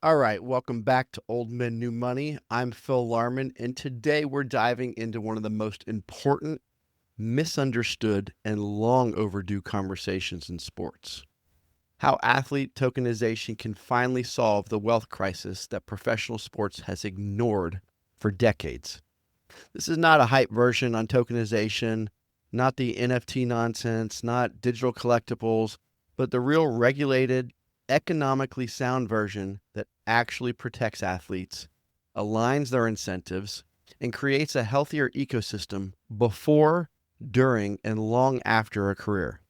All right, welcome back to Old Men, New Money. I'm Phil Larmon, and today we're diving into one of the most important, misunderstood, and long overdue conversations in sports. How athlete tokenization can finally solve the wealth crisis that professional sports has ignored for decades. This is not a hype version on tokenization, not the NFT nonsense, not digital collectibles, but the real regulated, economically sound version that actually protects athletes, aligns their incentives, and creates a healthier ecosystem before, during, and long after a career.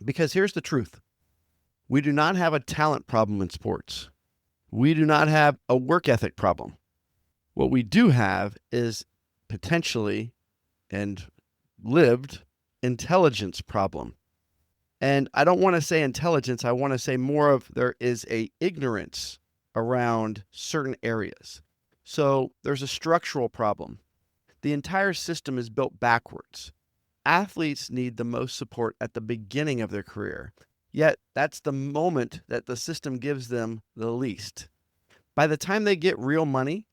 Because here's the truth. We do not have a talent problem in sports. We do not have a work ethic problem. What we do have is potentially and lived intelligence problem. And I don't want to say intelligence. I want to say more of there is a ignorance around certain areas. So there's a structural problem. The entire system is built backwards. Athletes need the most support at the beginning of their career. Yet that's the moment that the system gives them the least. By the time they get real money,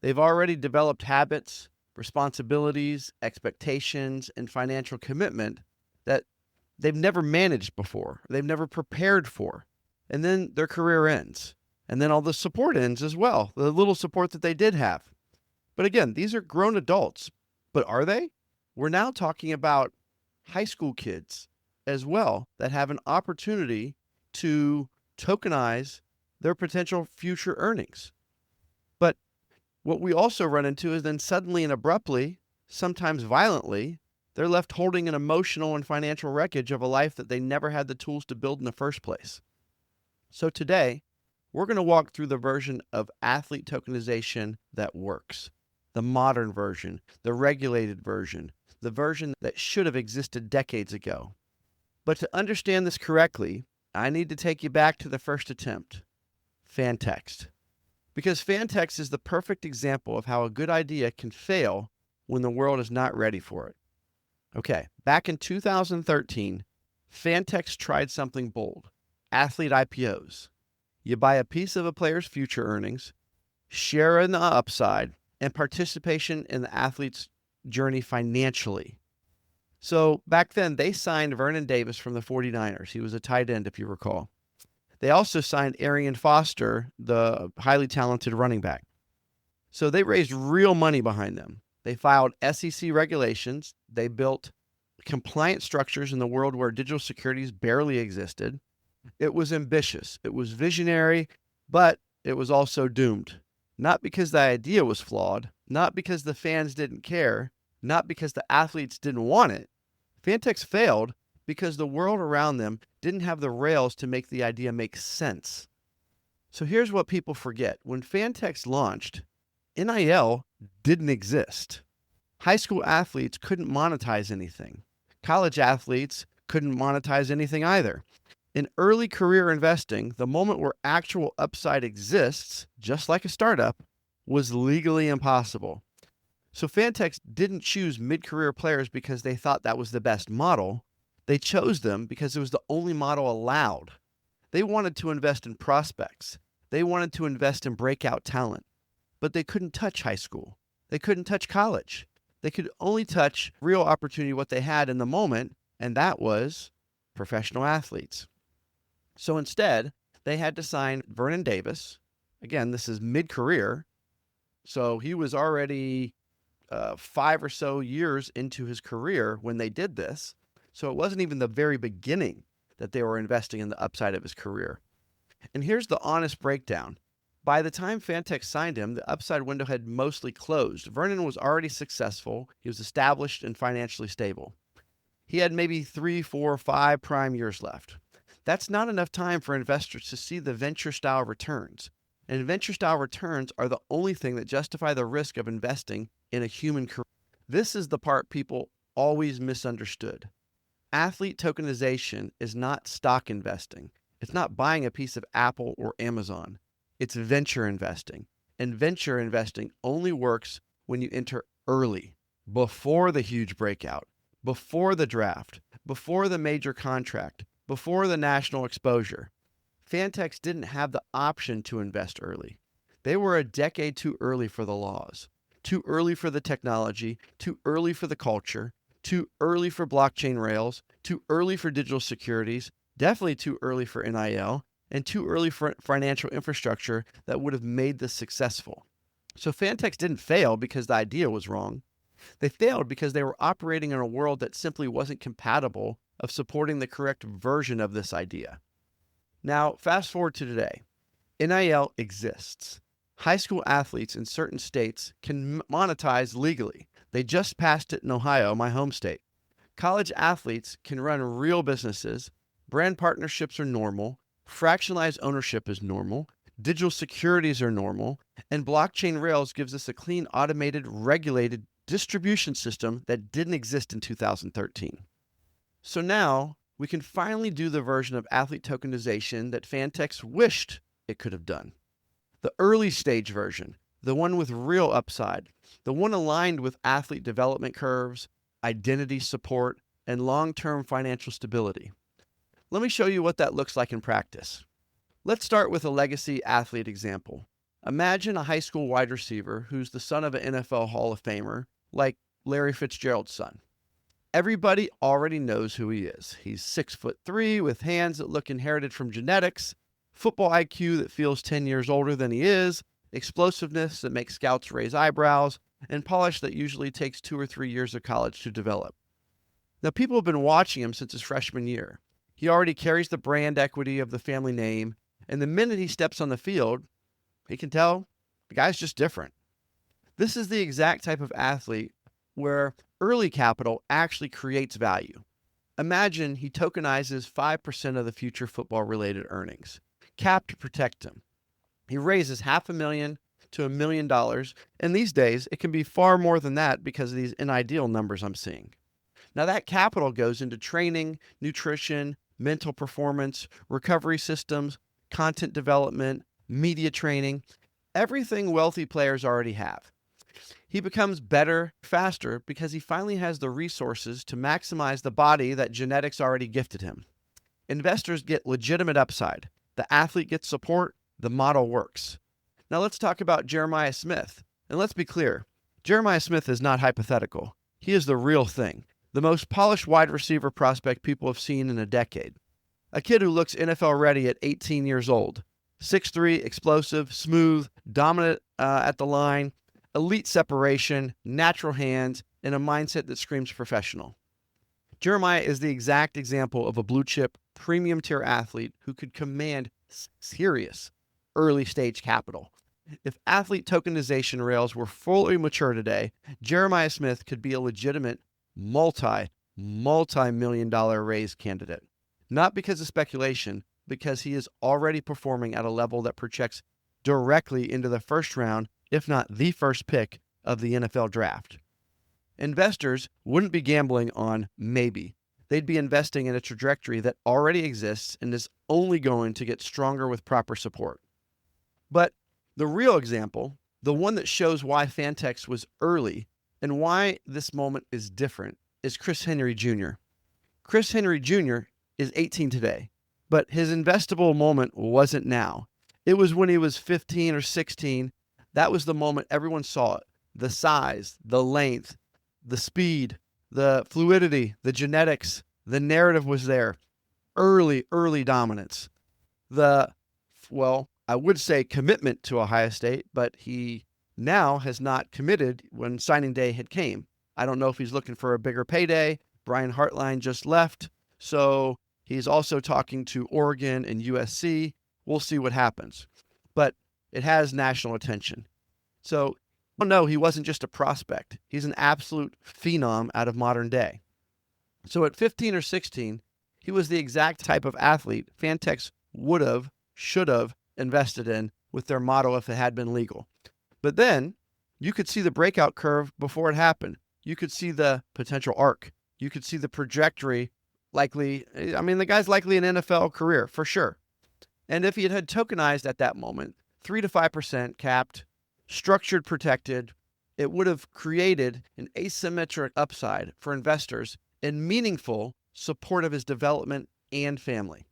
they've already developed habits, responsibilities, expectations, and financial commitment that they've never managed before, they've never prepared for. And then their career ends. And then all the support ends as well, the little support that they did have. But again, these are grown adults. But are they? We're now talking about high school kids as well that have an opportunity to tokenize their potential future earnings. But what we also run into is then suddenly and abruptly, sometimes violently, they're left holding an emotional and financial wreckage of a life that they never had the tools to build in the first place. So today, we're going to walk through the version of athlete tokenization that works. The modern version, the regulated version, the version that should have existed decades ago. But to understand this correctly, I need to take you back to the first attempt, Fantex. Because Fantex is the perfect example of how a good idea can fail when the world is not ready for it. Okay, back in 2013, Fantex tried something bold, athlete IPOs. You buy a piece of a player's future earnings, share in the upside, and participation in the athlete's journey financially. So back then, they signed Vernon Davis from the 49ers. He was a tight end, if you recall. They also signed Arian Foster, the highly talented running back. So they raised real money behind them. They filed SEC regulations. They built compliant structures in the world where digital securities barely existed. It was ambitious. It was visionary, but it was also doomed. Not because the idea was flawed, not because the fans didn't care, not because the athletes didn't want it. Fantex failed because the world around them didn't have the rails to make the idea make sense. So here's what people forget. When Fantex launched, NIL didn't exist. High school athletes couldn't monetize anything. College athletes couldn't monetize anything either. In early career investing, the moment where actual upside exists, just like a startup, was legally impossible. So Fantex didn't choose mid-career players because they thought that was the best model. They chose them because it was the only model allowed. They wanted to invest in prospects. They wanted to invest in breakout talent. But they couldn't touch high school. They couldn't touch college. They could only touch real opportunity, what they had in the moment, and that was professional athletes. So instead, they had to sign Vernon Davis. Again, this is mid-career. So he was already 5 or so years into his career when they did this. So it wasn't even the very beginning that they were investing in the upside of his career. And here's the honest breakdown. By the time Fantex signed him, the upside window had mostly closed. Vernon was already successful. He was established and financially stable. He had maybe 3, 4, 5 prime years left. That's not enough time for investors to see the venture-style returns. And venture-style returns are the only thing that justify the risk of investing in a human career. This is the part people always misunderstood. Athlete tokenization is not stock investing. It's not buying a piece of Apple or Amazon. It's venture investing. And venture investing only works when you enter early, before the huge breakout, before the draft, before the major contract, before the national exposure. Fantex didn't have the option to invest early. They were a decade too early for the laws, too early for the technology, too early for the culture, too early for blockchain rails, too early for digital securities, definitely too early for NIL, and too early for financial infrastructure that would have made this successful. So Fantex didn't fail because the idea was wrong. They failed because they were operating in a world that simply wasn't compatible of supporting the correct version of this idea. Now, fast forward to today. NIL exists. High school athletes in certain states can monetize legally. They just passed it in Ohio, my home state. College athletes can run real businesses. Brand partnerships are normal. Fractionalized ownership is normal. Digital securities are normal. And blockchain rails gives us a clean, automated, regulated distribution system that didn't exist in 2013. So now we can finally do the version of athlete tokenization that Fantex wished it could have done. The early stage version, the one with real upside, the one aligned with athlete development curves, identity support, and long-term financial stability. Let me show you what that looks like in practice. Let's start with a legacy athlete example. Imagine a high school wide receiver who's the son of an NFL Hall of Famer, like Larry Fitzgerald's son. Everybody already knows who he is. He's 6'3" with hands that look inherited from genetics, football IQ that feels 10 years older than he is, explosiveness that makes scouts raise eyebrows, and polish that usually takes 2 or 3 years of college to develop. Now, people have been watching him since his freshman year. He already carries the brand equity of the family name, and the minute he steps on the field, he can tell the guy's just different. This is the exact type of athlete where early capital actually creates value. Imagine he tokenizes 5% of the future football-related earnings, capped to protect him. He raises $500,000 to $1 million, and these days it can be far more than that because of these unideal numbers I'm seeing. Now that capital goes into training, nutrition, mental performance, recovery systems, content development, media training, everything wealthy players already have. He becomes better, faster, because he finally has the resources to maximize the body that genetics already gifted him. Investors get legitimate upside. The athlete gets support. The model works. Now let's talk about Jeremiah Smith. And let's be clear, Jeremiah Smith is not hypothetical. He is the real thing, the most polished wide receiver prospect people have seen in a decade. A kid who looks NFL ready at 18 years old. 6'3", explosive, smooth, dominant at the line, elite separation, natural hands, and a mindset that screams professional. Jeremiah is the exact example of a blue chip, premium tier athlete who could command serious early stage capital. If athlete tokenization rails were fully mature today, Jeremiah Smith could be a legitimate multi-million dollar raise candidate. Not because of speculation, because he is already performing at a level that projects directly into the first round, if not the first pick of the NFL draft. Investors wouldn't be gambling on maybe. They'd be investing in a trajectory that already exists and is only going to get stronger with proper support. But the real example, the one that shows why Fantex was early and why this moment is different, is Chris Henry Jr. Chris Henry Jr. is 18 today, but his investable moment wasn't now. It was when he was 15 or 16. That was the moment everyone saw it. The size, the length, the speed, the fluidity, the genetics, the narrative was there. Early dominance. I would say commitment to Ohio State, but he now has not committed when signing day had came. I don't know if he's looking for a bigger payday. Brian Hartline just left, so he's also talking to Oregon and USC. We'll see what happens. But it has national attention. So, no, he wasn't just a prospect. He's an absolute phenom out of modern day. So at 15 or 16, he was the exact type of athlete Fantex would have, should have invested in with their model if it had been legal. But then you could see the breakout curve before it happened. You could see the potential arc. You could see the trajectory the guy's likely an NFL career for sure. And if he had tokenized at that moment, 3 to 5% capped, structured, protected, it would have created an asymmetric upside for investors and meaningful support of his development and family.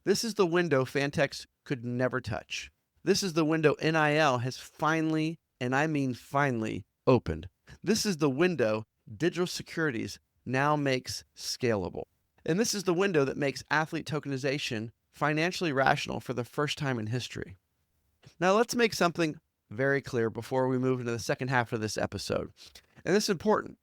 This is the window Fantex could never touch. This is the window NIL has finally, and I mean finally, opened. This is the window digital securities now makes scalable. And this is the window that makes athlete tokenization financially rational for the first time in history. Now let's make something very clear before we move into the second half of this episode. And this is important.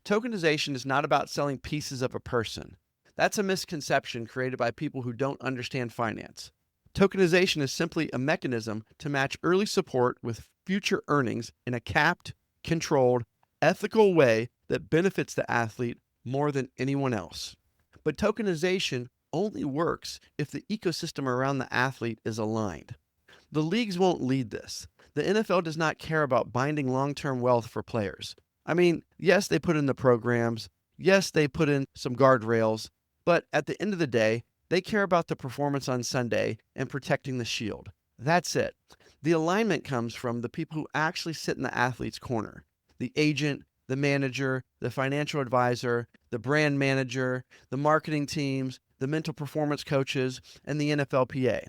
Tokenization is not about selling pieces of a person. That's a misconception created by people who don't understand finance. Tokenization is simply a mechanism to match early support with future earnings in a capped, controlled, ethical way that benefits the athlete more than anyone else. But tokenization only works if the ecosystem around the athlete is aligned. The leagues won't lead this. The NFL does not care about binding long-term wealth for players. I mean, yes, they put in the programs. Yes, they put in some guardrails. But at the end of the day, they care about the performance on Sunday and protecting the shield. That's it. The alignment comes from the people who actually sit in the athlete's corner. The agent, the manager, the financial advisor, the brand manager, the marketing teams, the mental performance coaches, and the NFLPA.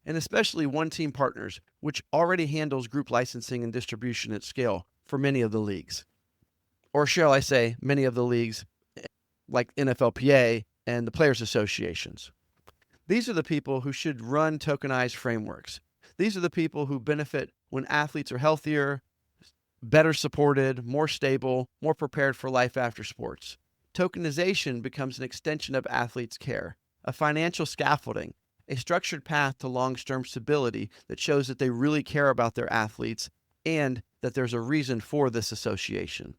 And especially one-team partners, which already handles group licensing and distribution at scale for many of the leagues. Or shall I say, many of the leagues like NFLPA and the players' associations. These are the people who should run tokenized frameworks. These are the people who benefit when athletes are healthier, better supported, more stable, more prepared for life after sports. Tokenization becomes an extension of athletes' care, a financial scaffolding, a structured path to long-term stability that shows that they really care about their athletes and that there's a reason for this association.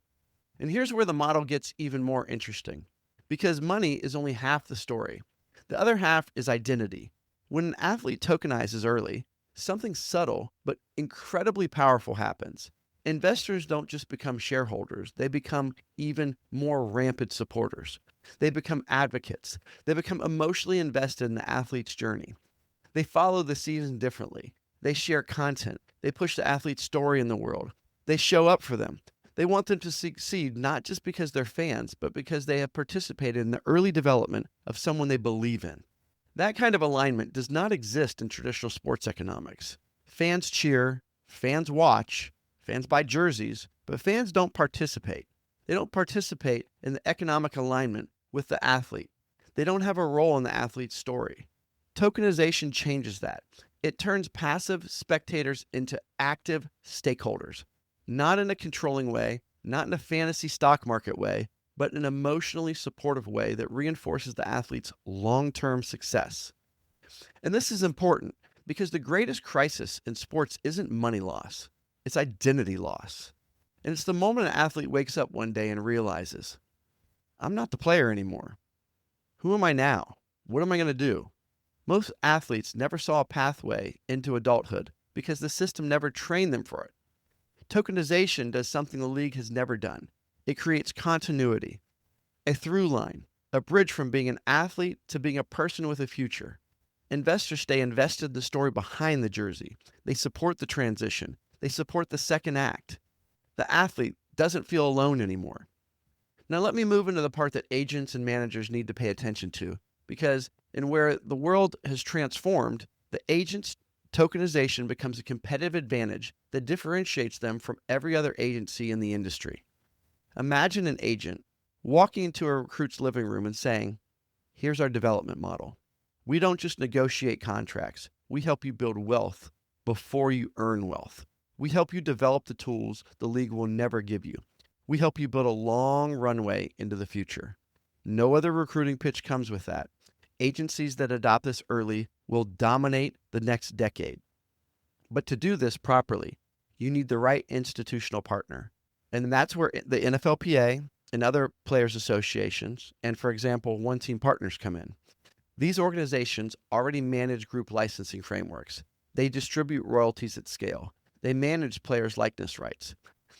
And here's where the model gets even more interesting, because money is only half the story. The other half is identity. When an athlete tokenizes early, something subtle but incredibly powerful happens. Investors don't just become shareholders, they become even more rampant supporters. They become advocates. They become emotionally invested in the athlete's journey. They follow the season differently. They share content. They push the athlete's story in the world. They show up for them. They want them to succeed not just because they're fans, but because they have participated in the early development of someone they believe in. That kind of alignment does not exist in traditional sports economics. Fans cheer, fans watch, fans buy jerseys, but fans don't participate. They don't participate in the economic alignment with the athlete. They don't have a role in the athlete's story. Tokenization changes that. It turns passive spectators into active stakeholders, not in a controlling way, not in a fantasy stock market way, but in an emotionally supportive way that reinforces the athlete's long-term success. And this is important because the greatest crisis in sports isn't money loss, it's identity loss. And it's the moment an athlete wakes up one day and realizes, I'm not the player anymore. Who am I now? What am I going to do? Most athletes never saw a pathway into adulthood because the system never trained them for it. Tokenization does something the league has never done. It creates continuity, a through line, a bridge from being an athlete to being a person with a future. Investors stay invested in the story behind the jersey. They support the transition. They support the second act. The athlete doesn't feel alone anymore. Now let me move into the part that agents and managers need to pay attention to, because in where the world has transformed, the agent's tokenization becomes a competitive advantage that differentiates them from every other agency in the industry. Imagine an agent walking into a recruit's living room and saying, here's our development model. We don't just negotiate contracts. We help you build wealth before you earn wealth. We help you develop the tools the league will never give you. We help you build a long runway into the future. No other recruiting pitch comes with that. Agencies that adopt this early will dominate the next decade. But to do this properly, you need the right institutional partner. And that's where the NFLPA and other players' associations, and for example, one-team partners come in. These organizations already manage group licensing frameworks. They distribute royalties at scale. They manage players' likeness rights.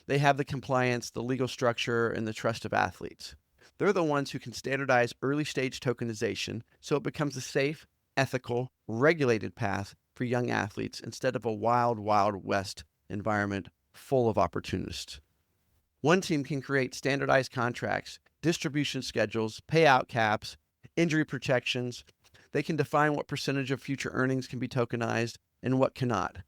They have the compliance, the legal structure, and the trust of athletes. They're the ones who can standardize early-stage tokenization so it becomes a safe, ethical, regulated path for young athletes instead of a wild, wild west environment full of opportunists. One team can create standardized contracts, distribution schedules, payout caps, injury protections. They can define what percentage of future earnings can be tokenized and what cannot.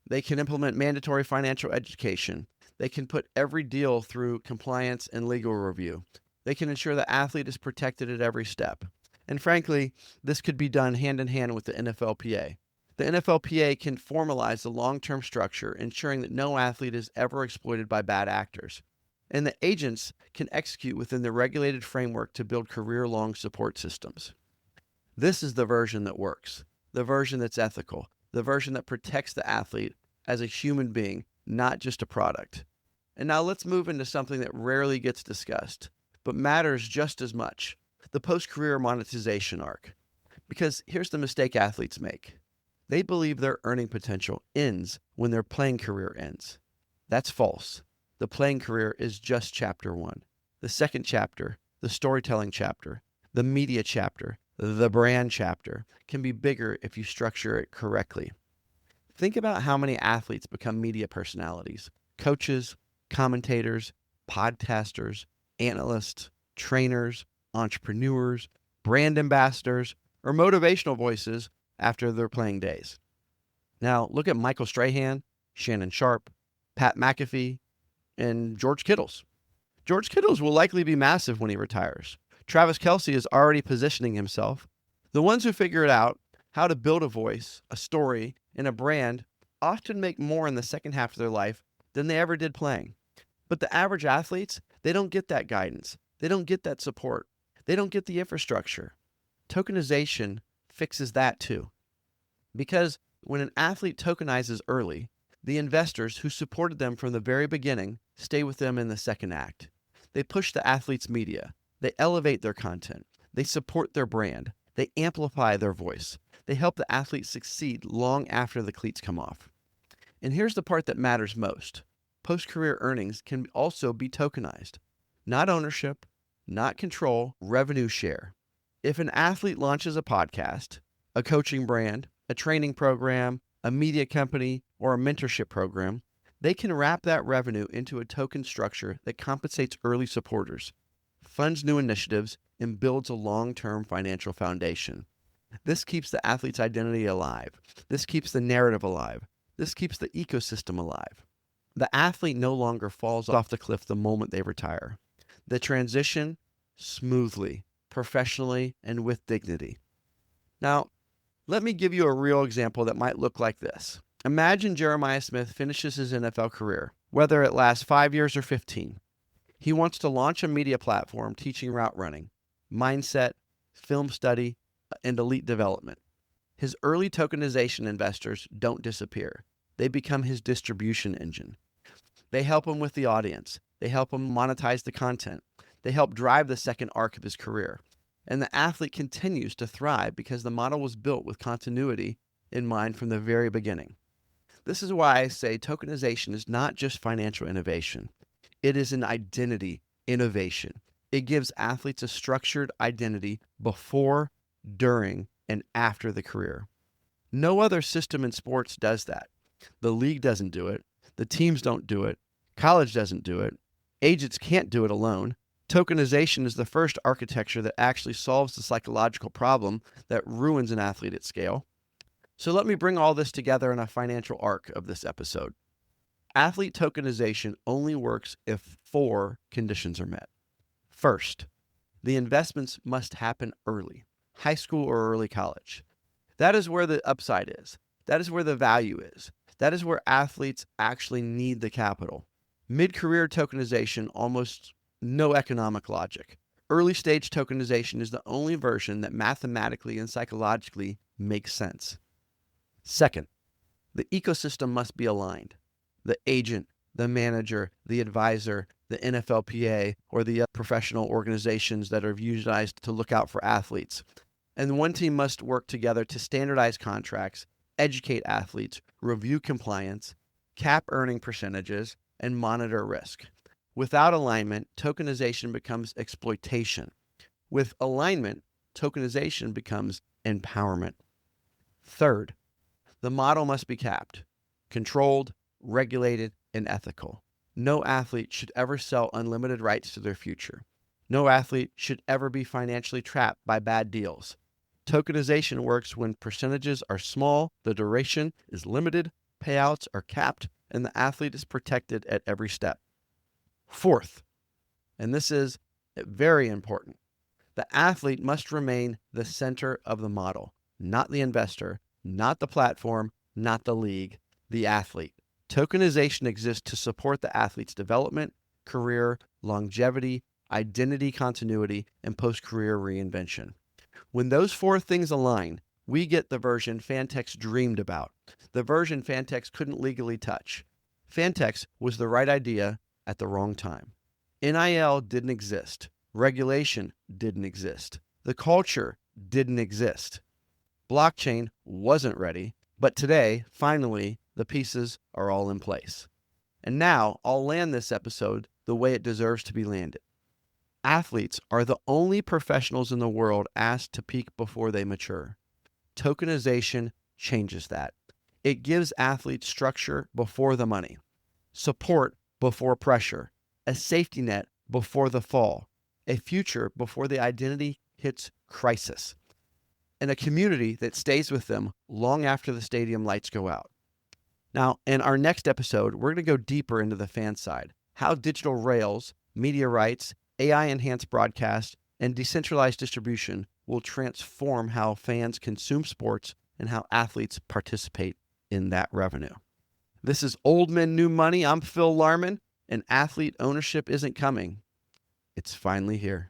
They can implement mandatory financial education. They can put every deal through compliance and legal review. They can ensure the athlete is protected at every step. And frankly, this could be done hand in hand with the NFLPA. The NFLPA can formalize the long-term structure, ensuring that no athlete is ever exploited by bad actors. And the agents can execute within the regulated framework to build career-long support systems. This is the version that works, the version that's ethical, the version that protects the athlete as a human being, not just a product. And now let's move into something that rarely gets discussed, but matters just as much, the post-career monetization arc. Because here's the mistake athletes make. They believe their earning potential ends when their playing career ends. That's false. The playing career is just chapter 1. The second chapter, the storytelling chapter, the media chapter, the brand chapter, can be bigger if you structure it correctly. Think about how many athletes become media personalities: coaches, commentators, podcasters, analysts, trainers, entrepreneurs, brand ambassadors, or motivational voices after their playing days. Now, look at Michael Strahan, Shannon Sharp, Pat McAfee, and George Kittles. George Kittles will likely be massive when he retires. Travis Kelce is already positioning himself. The ones who figure it out, how to build a voice, a story, and a brand, often make more in the second half of their life than they ever did playing. But the average athletes, they don't get that guidance. They don't get that support. They don't get the infrastructure. Tokenization fixes that too. Because when an athlete tokenizes early, the investors who supported them from the very beginning stay with them in the second act. They push the athlete's media. They elevate their content. They support their brand. They amplify their voice. They help the athlete succeed long after the cleats come off. And here's the part that matters most. Post-career earnings can also be tokenized. Not ownership, not control, revenue share. If an athlete launches a podcast, a coaching brand, a training program, a media company, or a mentorship program, they can wrap that revenue into a token structure that compensates early supporters, funds new initiatives, and builds a long-term financial foundation. This keeps the athlete's identity alive. This keeps the narrative alive. This keeps the ecosystem alive. The athlete no longer falls off the cliff the moment they retire. They transition smoothly, professionally, and with dignity. Now, let me give you a real example that might look like this. Imagine Jeremiah Smith finishes his NFL career, whether it lasts 5 years or 15. He wants to launch a media platform teaching route running, mindset, film study, and elite development. His early tokenization investors don't disappear. They become his distribution engine. They help him with the audience. They help him monetize the content. They help drive the second arc of his career. And the athlete continues to thrive because the model was built with continuity in mind from the very beginning. This is why I say tokenization is not just financial innovation. It is an identity innovation. It gives athletes a structured identity before, during, and after the career. No other system in sports does that. The league doesn't do it. The teams don't do it. College doesn't do it. Agents can't do it alone. Tokenization is the first architecture that actually solves the psychological problem that ruins an athlete at scale. So let me bring all this together in a financial arc of this episode. Athlete tokenization only works if 4 conditions are met. First, the investments must happen early, high school or early college. That is where the upside is. That is where the value is. That is where athletes actually need the capital. Mid-career tokenization, almost no economic logic. Early stage tokenization is the only version that mathematically and psychologically makes sense. Second, the ecosystem must be aligned. The agent, the manager, the advisor, the NFLPA, or the professional organizations that are utilized to look out for athletes. And one team must work together to standardize contracts, educate athletes, review compliance, cap earning percentages, and monitor risk. Without alignment, tokenization becomes exploitation. With alignment, tokenization becomes empowerment. Third, the model must be capped, controlled, regulated, and ethical. No athlete should ever sell unlimited rights to their future. No athlete should ever be financially trapped by bad deals. Tokenization works when percentages are small, the duration is limited, payouts are capped, and the athlete is protected at every step. Fourth, and this is very important, the athlete must remain the center of the model, not the investor, not the platform, not the league, the athlete. Tokenization exists to support the athlete's development, career, longevity, identity continuity, and post-career reinvention. When those four things align, we get the version Fantex dreamed about, the version Fantex couldn't legally touch. Fantex was the right idea at the wrong time. NIL didn't exist. Regulation didn't exist. The culture didn't exist. Blockchain wasn't ready, but today, finally, the pieces are all in place. And now I'll land this episode the way it deserves to be landed. Athletes are the only professionals in the world asked to peak before they mature. Tokenization changes that. It gives athletes structure before the money, support before pressure, a safety net before the fall, a future before the identity hits crisis, and a community that stays with them long after the stadium lights go out. Now, in our next episode, we're going to go deeper into the fan side, how digital rails, media rights, AI-enhanced broadcast, and decentralized distribution will transform how fans consume sports and how athletes participate in that revenue. This is Old Men, New Money. I'm Phil Larmon, and athlete ownership isn't coming. It's finally here.